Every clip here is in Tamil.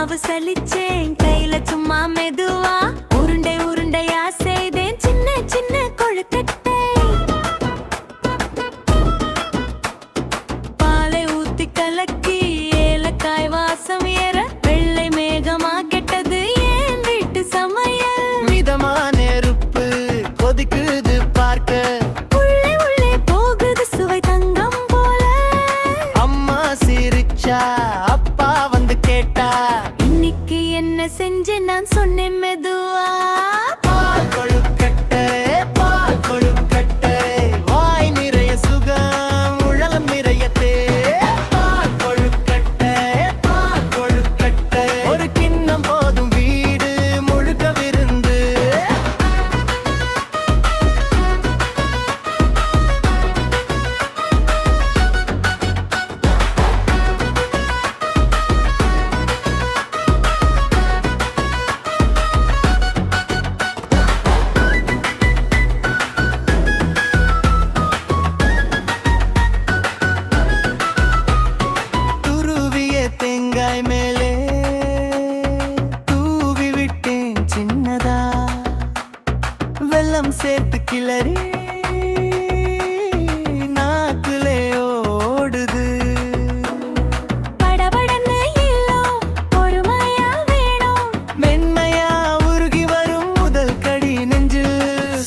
மாவு சலிச்சேன் கையில சும்மா மெதுவா உருண்டை உருண்டையா செய்தேன் சின்ன சின்ன கொழுக்கட்டை. பாலை ஊத்தி கலக்கி ஏலக்காய் வாசம் ஏற வெள்ளை மேகமா கெட்டது ஏன் வீட்டு சமையல். மிதமான நெருப்பு கொதிக்குது பார்க்க, உள்ளே உள்ளே போகுது சுவை தங்கம் போல. அம்மா சிரிச்சா அப்பா வந்து கேட்டா, இன்னைக்கு என்ன செஞ்சு நான் சொன்னேன் மெதுவா. பால் கொழுக்கட்டை பால் கொழுக்கட்டை, வாய் நிறைய சுகம் உழலம் நிறைய தேன். பால் கொழுக்கட்டை பால் கொழுக்கட்டை, ஒரு கிண்ணம் போதும் வீடு முழுக்க விருந்து. துருவிய தேங்காய் மேலே தூவி விட்டேன் சின்னதா, வெல்லம் சேர்த்து கிளறி நாக்குலே ஓடுது. படபடன்னு இல்லோ பொறுமையா வேணும். மென்மையா உருகி வரும் முதல் கடி நெஞ்சில்,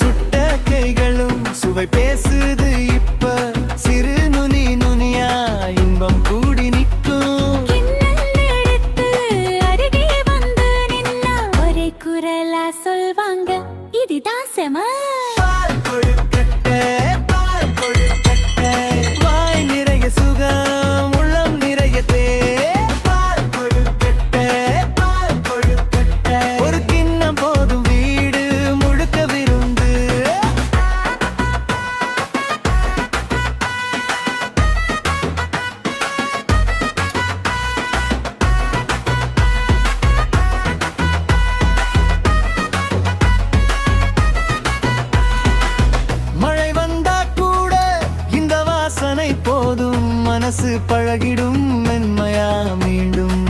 சுட்ட கைகளும் சுவை பேசுது இப்ப. சிறு நுனி நுனியா இன்பம் கூடி நிற்கும். கிண்ணல் எடுத்து அருகே வந்து நின்னா ஒரே குரலா சொல்வாங்க இதுதான் செம. பால் கொழுக்கட்டை பால் கொழுக்கட்டை, வாய் நிறைய சுகம் உள்ளம் நிறைய தேன். பால் கொழுக்கட்டை பால் கொழுக்கட்டை, ஒரு கிண்ணம் போதும் வீடு முழுக்க விருந்து. மழை வந்தா கூட இந்த வாசனை போதும், மனசு பழகிடும் மென்மையா மீண்டும்.